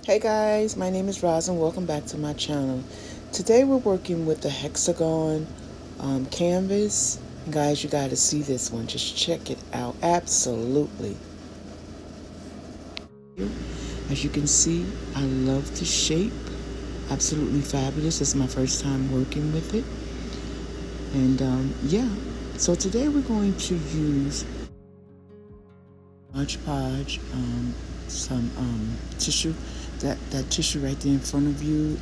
Hey guys, my name is Roz and welcome back to my channel. Today we're working with the Hexagon Canvas. And guys, you got to see this one. Just check it out. Absolutely. As you can see, I love the shape. Absolutely fabulous. This is my first time working with it. And yeah, so today we're going to use Podge, some tissue. That tissue right there in front of you,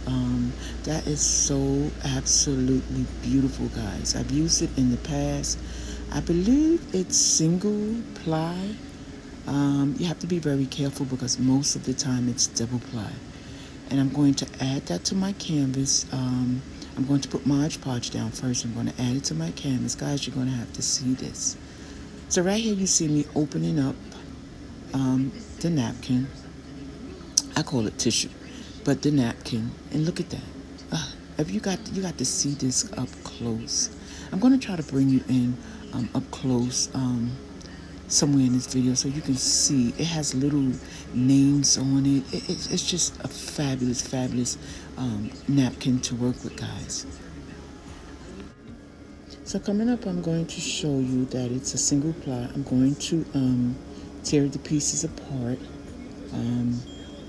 that is so absolutely beautiful, guys. I've used it in the past. I believe it's single ply. You have to be very careful because most of the time it's double ply. And I'm going to add that to my canvas. I'm going to put Mod Podge down first. I'm going to add it to my canvas. Guys, you're going to have to see this. So right here you see me opening up the napkin. I call it tissue, but the napkin, and look at that. If you got to see this up close. I'm going to try to bring you in up close somewhere in this video so you can see. It has little names on it. It's just a fabulous napkin to work with, guys. So coming up, I'm going to show you that it's a single ply. I'm going to tear the pieces apart.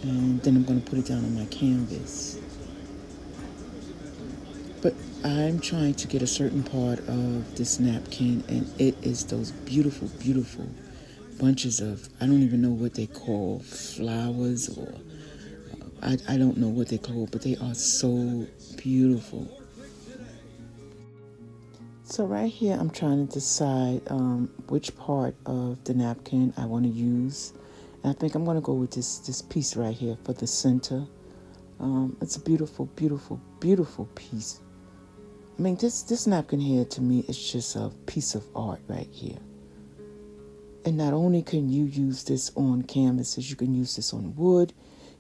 And then I'm going to put it down on my canvas. But I'm trying to get a certain part of this napkin, and it is those beautiful bunches of, I don't even know what they call, flowers, or I don't know what they call, but they are so beautiful. So right here I'm trying to decide which part of the napkin I want to use. I think I'm going to go with this piece right here for the center. It's a beautiful piece. I mean, this napkin here to me is just a piece of art right here. And not only can you use this on canvases, you can use this on wood,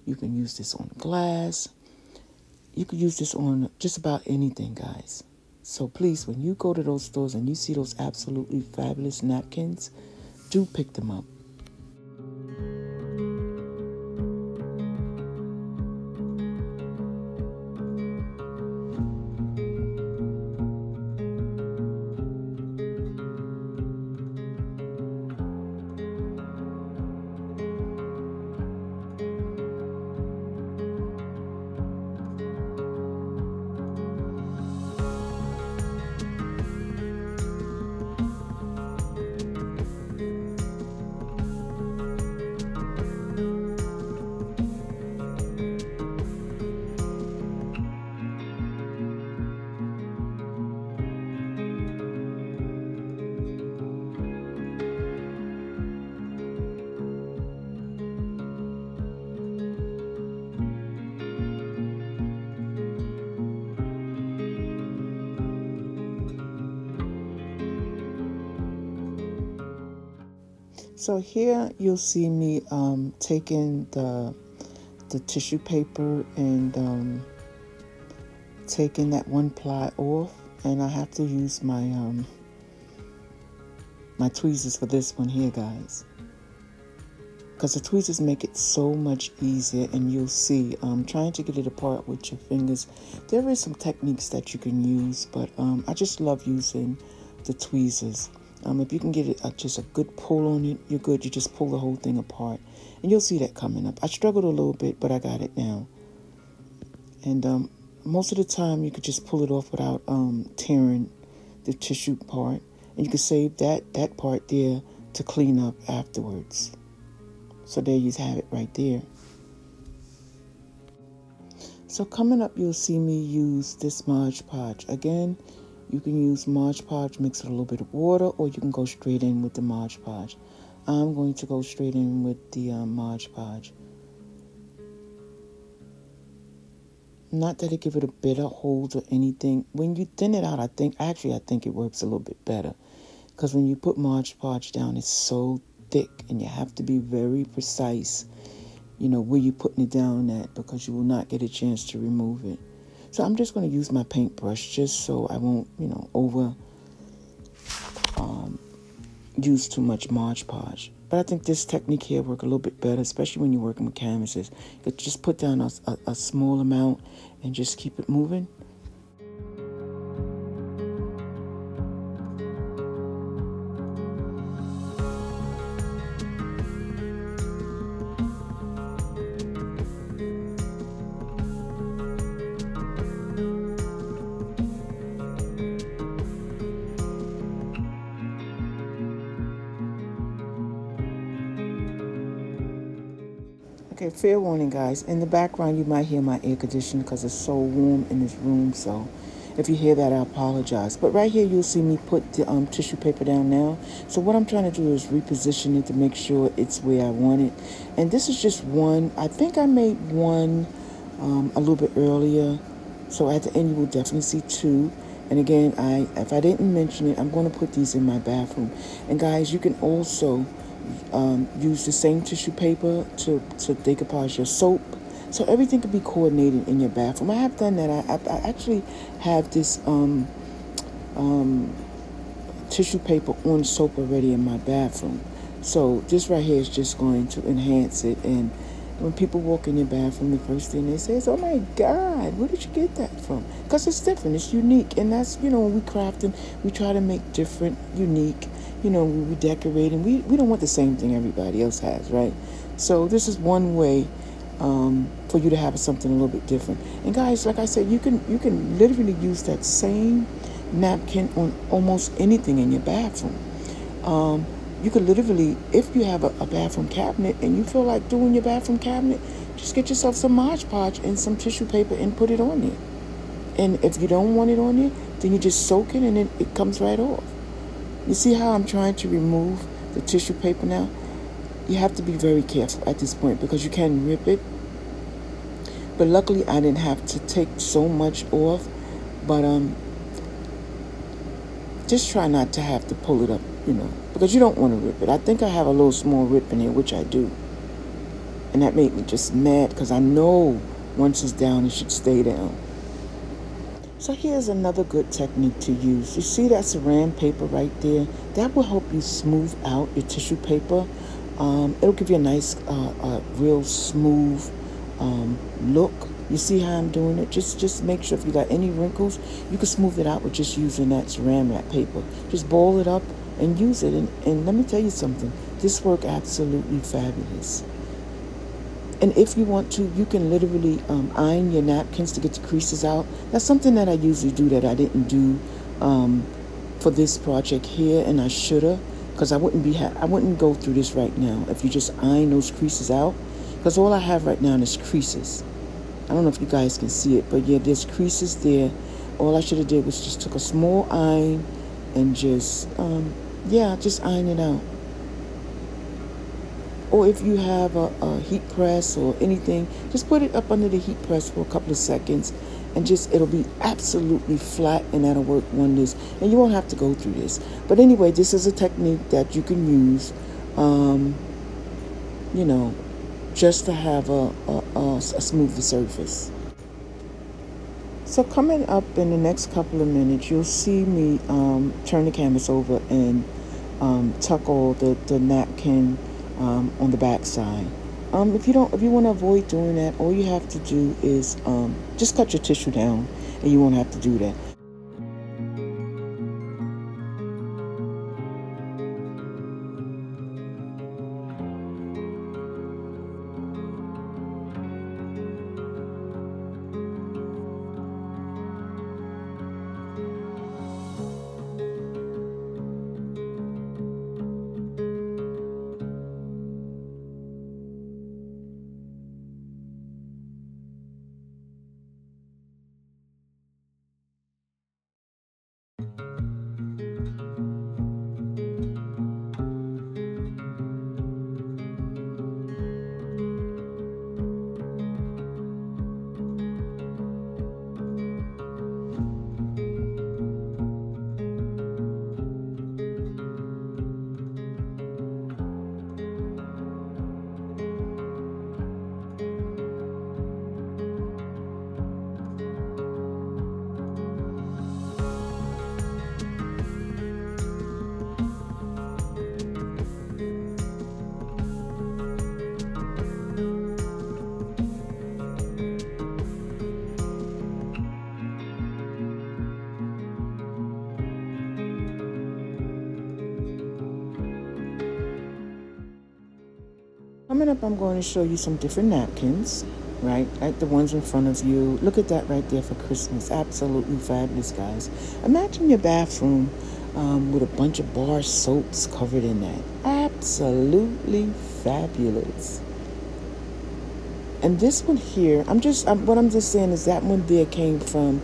you can use this on glass, you can use this on just about anything, guys. So please, when you go to those stores and you see those absolutely fabulous napkins, do pick them up. So here you'll see me taking the tissue paper and taking that one ply off, and I have to use my my tweezers for this one here, guys, because the tweezers make it so much easier. And you'll see trying to get it apart with your fingers. There is some techniques that you can use, but I just love using the tweezers. If you can get it just a good pull on it, you're good. You just pull the whole thing apart, and you'll see that coming up. I struggled a little bit, but I got it now. And most of the time, you could just pull it off without tearing the tissue part, and you can save that part there to clean up afterwards. So there you have it right there. So coming up, you'll see me use this Mod Podge again. You can use Mod Podge, mix with a little bit of water, or you can go straight in with the Mod Podge. I'm going to go straight in with the Mod Podge. Not that it give it a better hold or anything. When you thin it out, I think it works a little bit better. Because when you put Mod Podge down, it's so thick, and you have to be very precise, you know, where you're putting it down at, because you will not get a chance to remove it. So I'm just going to use my paintbrush just so I won't, use too much Mod Podge. But I think this technique here work a little bit better, especially when you're working with canvases. You could just put down a small amount and just keep it moving. Okay, fair warning, guys. In the background, you might hear my air conditioner because it's so warm in this room. So if you hear that, I apologize. But right here, you'll see me put the tissue paper down now. So what I'm trying to do is reposition it to make sure it's where I want it. And this is just one. I think I made one a little bit earlier. So at the end, you will definitely see two. And again, if I didn't mention it, I'm going to put these in my bathroom. And guys, you can also use the same tissue paper to decoupage your soap. So everything can be coordinated in your bathroom. I have done that. I actually have this tissue paper on soap already in my bathroom. So this right here is just going to enhance it. And when people walk in your bathroom, the first thing they say is, "Oh my God, where did you get that from?" Because it's different, it's unique. And that's, when we crafting, we try to make different, unique. We decorate, and we don't want the same thing everybody else has, right? So this is one way for you to have something a little bit different. And guys, like I said, you can literally use that same napkin on almost anything in your bathroom. You could literally, if you have a bathroom cabinet and you feel like doing your bathroom cabinet, just get yourself some Mod Podge and some tissue paper and put it on there. And if you don't want it on there, then you just soak it and it comes right off. You see how I'm trying to remove the tissue paper now? You have to be very careful at this point because you can rip it. But luckily, I didn't have to take so much off. But just try not to have to pull it up, because you don't want to rip it. I think I have a little small rip in here, which I do. And that made me just mad because I know once it's down, it should stay down. So here's another good technique to use. You see that saran paper right there? That will help you smooth out your tissue paper. It'll give you a nice, real smooth look. You see how I'm doing it? Just make sure if you got any wrinkles, you can smooth it out with just using that saran wrap paper. Just ball it up and use it. And let me tell you something. This worked absolutely fabulous. And if you want to, you can literally iron your napkins to get the creases out. That's something that I usually do that I didn't do for this project here, and I shoulda, because I wouldn't go through this right now if you just iron those creases out. Because all I have right now is creases. I don't know if you guys can see it, but yeah, there's creases there. All I should have did was just took a small iron and just iron it out. Or if you have a heat press or anything, just put it up under the heat press for a couple of seconds and it'll be absolutely flat, and that'll work wonders. And you won't have to go through this. But anyway, this is a technique that you can use, just to have a smoother surface. So coming up in the next couple of minutes, you'll see me turn the canvas over and tuck all the napkin on the back side. If you want to avoid doing that, all you have to do is just cut your tissue down, and you won't have to do that. coming up, I'm going to show you some different napkins, right? Like the ones in front of you. Look at that right there for Christmas. Absolutely fabulous, guys. Imagine your bathroom with a bunch of bar soaps covered in that. Absolutely fabulous. And this one here, what I'm just saying is that one there came from,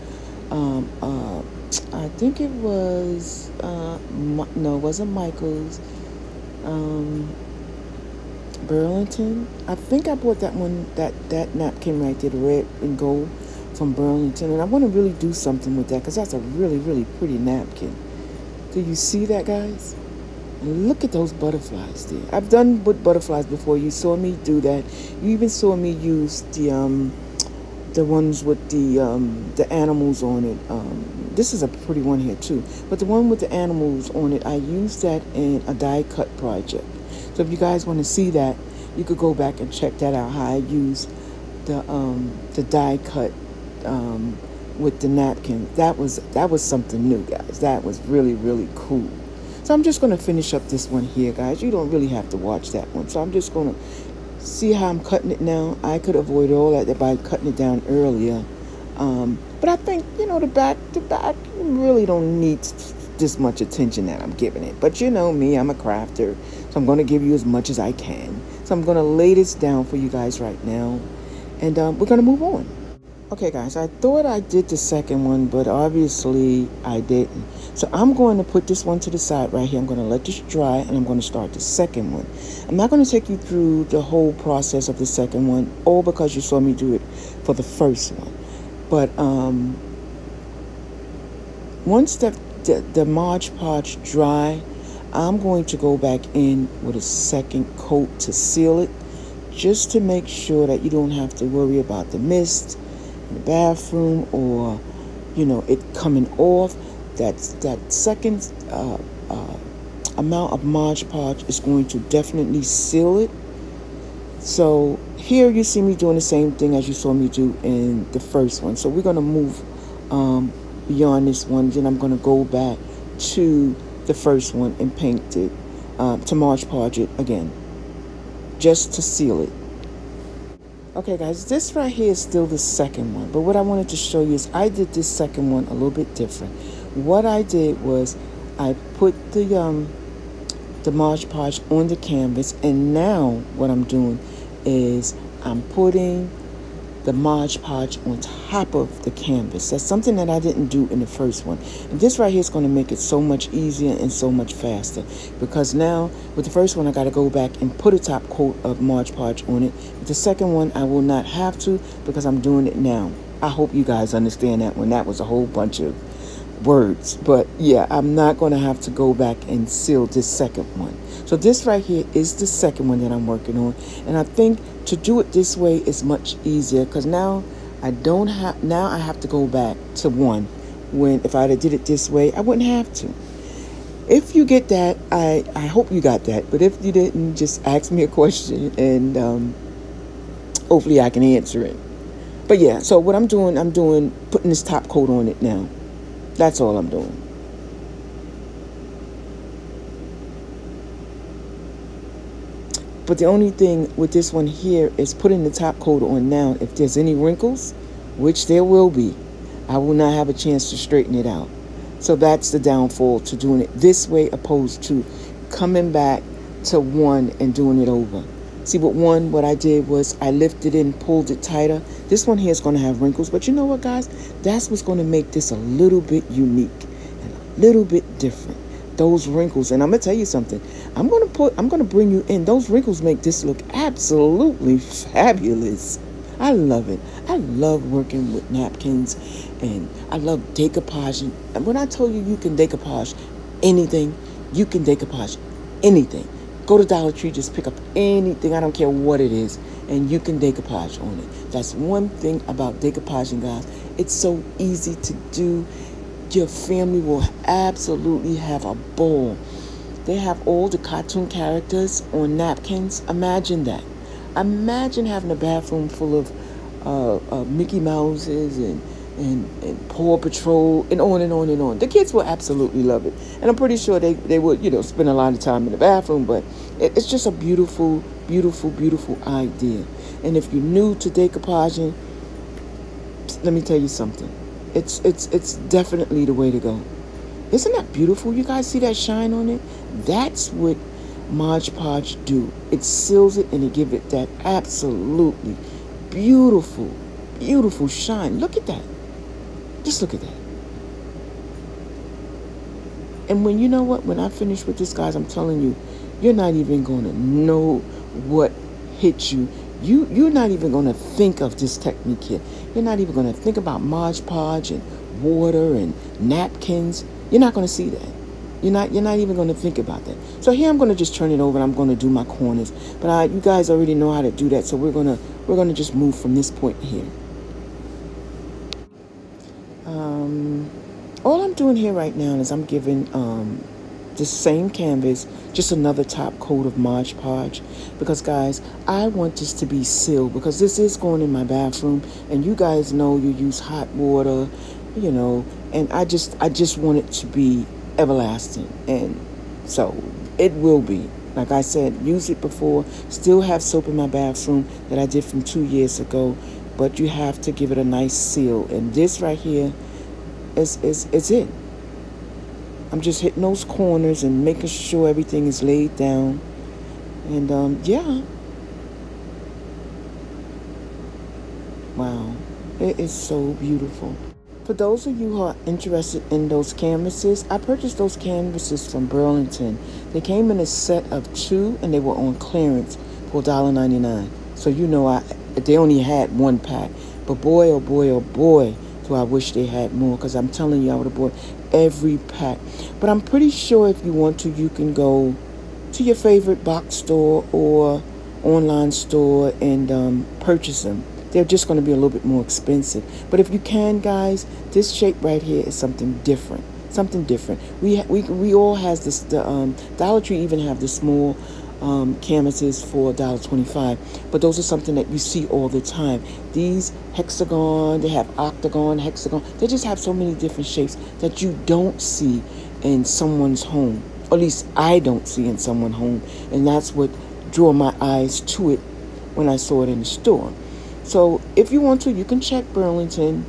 I think it was, no, it wasn't Michael's, Burlington. I think I bought that one, that napkin right there, the red and gold from Burlington. And I want to really do something with that because that's a really, really pretty napkin. Do you see that, guys? And look at those butterflies there. I've done with butterflies before. You saw me do that. You even saw me use the ones with the animals on it. This is a pretty one here too. But the one with the animals on it, I used that in a die cut project. So if you guys want to see that, you could go back and check that out. How I use the die cut with the napkin. That was something new, guys. That was really, really cool. So I'm just going to finish up this one here, guys. You don't really have to watch that one. So I'm just going to see how I'm cutting it now. I could avoid all that by cutting it down earlier. But I think, the back really don't need this much attention that I'm giving it. But you know me, I'm a crafter. So I'm going to give you as much as I can. So I'm going to lay this down for you guys right now. And we're going to move on. Okay, guys, I thought I did the second one, but obviously I didn't. So I'm going to put this one to the side right here. I'm going to let this dry, and I'm going to start the second one. I'm not going to take you through the whole process of the second one, all because you saw me do it for the first one. But once the Mod Podge dry, I'm going to go back in with a second coat to seal it, just to make sure that you don't have to worry about the mist in the bathroom or, it coming off. That second amount of Mod Podge is going to definitely seal it. So here you see me doing the same thing as you saw me do in the first one. So we're going to move beyond this one. Then I'm going to go back to the first one and paint it, to Mod Podge it again, just to seal it. Okay, guys, this right here is still the second one. But what I wanted to show you is I did this second one a little bit different. What I did was I put the Mod Podge on the canvas, and now what I'm doing is I'm putting the Mod Podge on top of the canvas. That's something that I didn't do in the first one. And this right here is going to make it so much easier and so much faster, because now with the first one I got to go back and put a top coat of Mod Podge on it. With the second one I will not have to, because I'm doing it now. I hope you guys understand that one. That was a whole bunch of words, but yeah, I'm not going to have to go back and seal this second one. So this right here is the second one that I'm working on, and I think to do it this way is much easier, because now I have to go back to one, when if I did it this way I wouldn't have to. If you get that, I hope you got that, but if you didn't, just ask me a question and hopefully I can answer it. But yeah, so what I'm doing putting this top coat on it now. That's all I'm doing. But the only thing with this one here is putting the top coat on now. If there's any wrinkles, which there will be, I will not have a chance to straighten it out. So that's the downfall to doing it this way, opposed to coming back to one and doing it over. See, with one, what I did was I lifted it and pulled it tighter. This one here is going to have wrinkles, but you know what, guys? That's what's going to make this a little bit unique and a little bit different. Those wrinkles, and I'm gonna tell you something. I'm gonna bring you in. Those wrinkles make this look absolutely fabulous. I love it. I love working with napkins, and I love decoupage. And when I told you can decoupage anything, you can decoupage anything. Go to Dollar Tree, just pick up anything. I don't care what it is, and you can decoupage on it. That's one thing about decoupaging, guys. It's so easy to do. Your family will absolutely have a ball. They have all the cartoon characters on napkins. Imagine that. Imagine having a bathroom full of Mickey Mouses and and Paw Patrol and on and on and on. The kids will absolutely love it. And I'm pretty sure they would, spend a lot of time in the bathroom, but it's just a beautiful, beautiful, beautiful idea. And if you're new to decoupaging, let me tell you something. It's definitely the way to go. Isn't that beautiful? You guys see that shine on it? That's what Mod Podge do. It seals it and it give it that absolutely beautiful, beautiful shine. Look at that. Just look at that. And when when I finish with this, guys, I'm telling you, you're not even going to know what hit you. You're not even going to think of this technique here. You're not even going to think about Mod Podge and water and napkins. You're not going to see that. You're not even going to think about that. So here I'm going to just turn it over and I'm going to do my corners. But you guys already know how to do that. So we're going to just move from this point here. All I'm doing here right now is I'm giving the same canvas just another top coat of Mod Podge, because guys, I want this to be sealed, because this is going in my bathroom, and you guys know you use hot water, and I just want it to be everlasting, and so it will be. Like I said, use it before. Still have soap in my bathroom that I did from 2 years ago, but you have to give it a nice seal, and this right here is it. I'm just hitting those corners and making sure everything is laid down. And yeah. Wow. It is so beautiful. For those of you who are interested in those canvases, I purchased those canvases from Burlington. They came in a set of 2 and they were on clearance for $1.99. So they only had 1 pack. But boy, oh boy, oh boy, do I wish they had more, because I'm telling you, I would have bought every pack. But I'm pretty sure if you want to, you can go to your favorite box store or online store and purchase them. They're just going to be a little bit more expensive. But if you can, guys, this shape right here is something different. Something different. We all has this. The Dollar Tree even have the small canvases for $1.25, but those are something that you see all the time. These hexagon, they have octagon, hexagon. They just have so many different shapes that you don't see in someone's home. Or at least I don't see in someone's home, and that's what drew my eyes to it when I saw it in the store. So if you want to, you can check Burlington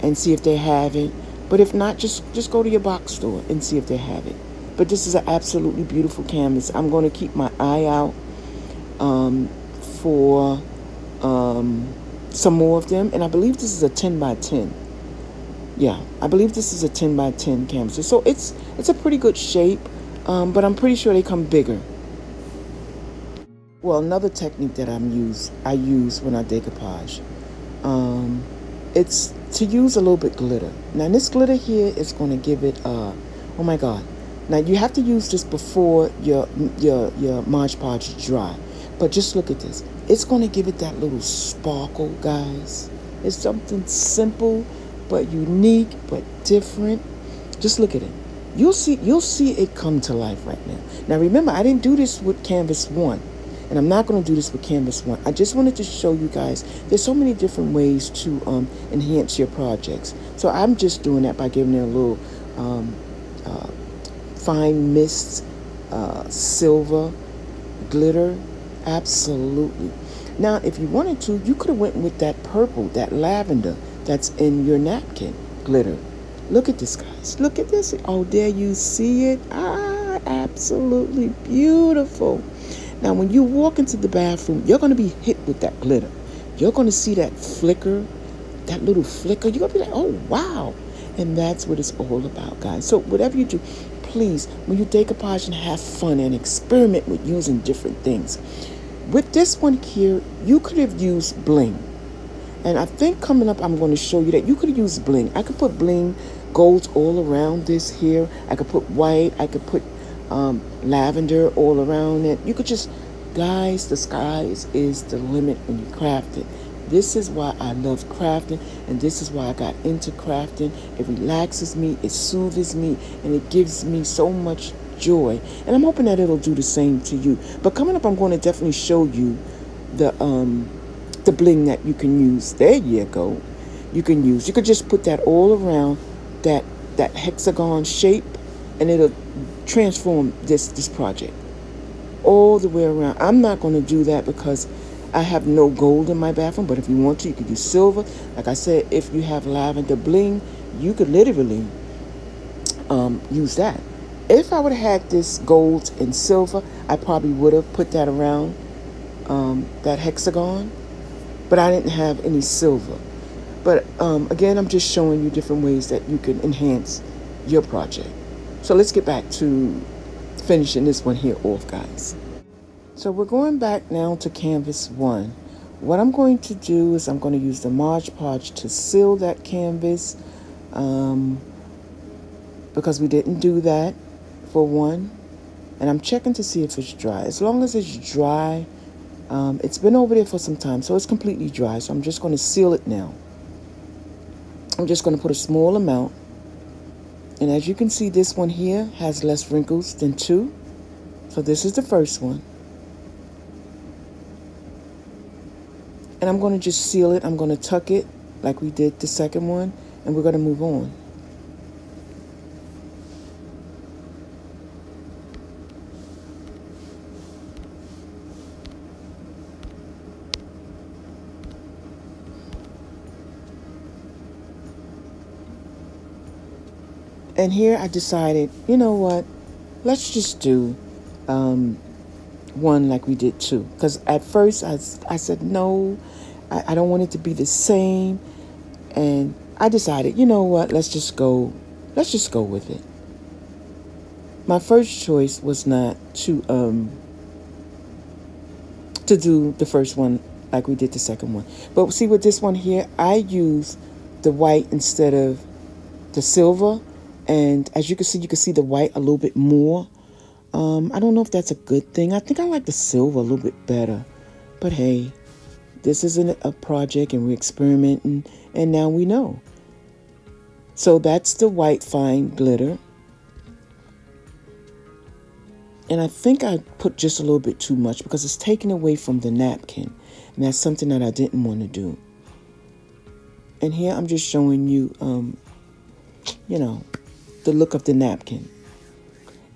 and see if they have it. But if not, just go to your box store and see if they have it. But this is an absolutely beautiful canvas. I'm going to keep my eye out for some more of them. And I believe this is a 10 by 10. Yeah, I believe this is a 10 by 10 canvas. So it's a pretty good shape, but I'm pretty sure they come bigger. Well, another technique that I use when I decoupage, it's to use a little bit glitter. Now this glitter here is going to give it oh my God. Now you have to use this before your Mod Podge is dry. But just look at this. It's going to give it that little sparkle, guys. It's something simple but unique but different. Just look at it. You'll see it come to life right now. Now remember, I didn't do this with Canvas 1. And I'm not going to do this with Canvas 1. I just wanted to show you guys there's so many different ways to enhance your projects. So I'm just doing that by giving it a little fine mist, silver, glitter. Absolutely. Now, if you wanted to, you could have went with that purple, that lavender that's in your napkin glitter. Look at this, guys. Look at this. Oh, there you see it. Ah, absolutely beautiful. Now, when you walk into the bathroom, you're going to be hit with that glitter. You're going to see that flicker, that little flicker. You're going to be like, oh, wow. And that's what it's all about, guys. So whatever you do, please, when you decoupage, and have fun and experiment with using different things. With this one here, you could have used bling. And I think coming up, I'm going to show you that you could use bling. I could put bling golds all around this here. I could put white. I could put lavender all around it. You could just, guys, the skies is the limit when you craft it. This is why I love crafting, and this is why I got into crafting. It relaxes me, it soothes me, and it gives me so much joy. And I'm hoping that it'll do the same to you. But coming up, I'm going to definitely show you the bling that you can use. There you go. you can use. You could just put that all around that hexagon shape, and it'll transform this project all the way around. I'm not going to do that because I have no gold in my bathroom, but if you want to, you could use silver. Like I said, if you have lavender bling, you could literally use that. If I would have had this gold and silver, I probably would have put that around that hexagon, but I didn't have any silver. But again, I'm just showing you different ways that you can enhance your project. So let's get back to finishing this one here off, guys. So we're going back now to canvas 1. What I'm going to do is I'm going to use the Podge to seal that canvas, because we didn't do that for 1. And I'm checking to see if it's dry. As long as it's dry, it's been over there for some time, so it's completely dry. So I'm just going to seal it now. I'm just going to put a small amount. And as you can see, this one here has less wrinkles than 2. So this is the first one. And I'm going to just seal it. I'm going to tuck it like we did the second one. And we're going to move on. And here I decided, you know what, let's just do 1 like we did 2. Because at first I said, no, I don't want it to be the same. And I decided, you know what, let's just go with it. My first choice was not to do the first one like we did the second one. But see, with this one here, I used the white instead of the silver. And as you can see the white a little bit more. I don't know if that's a good thing. I think I like the silver a little bit better. But hey, this isn't a project and we're experimenting, and now we know. So that's the white fine glitter. And I think I put just a little bit too much because it's taken away from the napkin. And that's something that I didn't want to do. And here I'm just showing you, you know, the look of the napkin.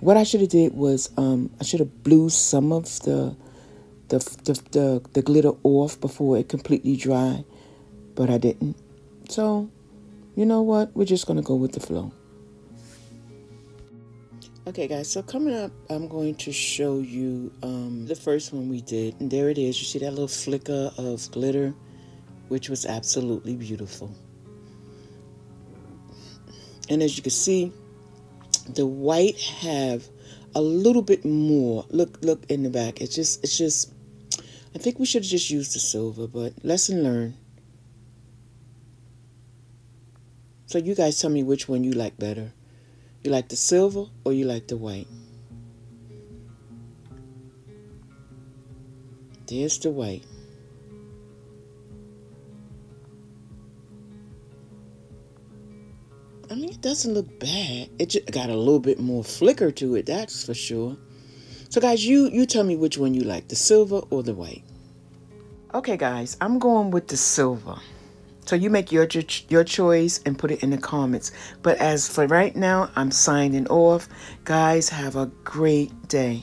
What I should have did was I should have blew some of the glitter off before it completely dry, but I didn't. So, you know what? We're just going to go with the flow. Okay, guys, so coming up, I'm going to show you the first one we did. And there it is. You see that little flicker of glitter, which was absolutely beautiful. And as you can see, the white have a little bit more. Look in the back. It's just, I think we should have just used the silver, but lesson learned. So you guys tell me which one you like better. You like the silver or you like the white? There's the white. I mean, it doesn't look bad. It just got a little bit more flicker to it, that's for sure. So guys, you tell me which one you like, the silver or the white. Okay guys, I'm going with the silver. So you make your choice and put it in the comments. But as for right now, I'm signing off. Guys, have a great day.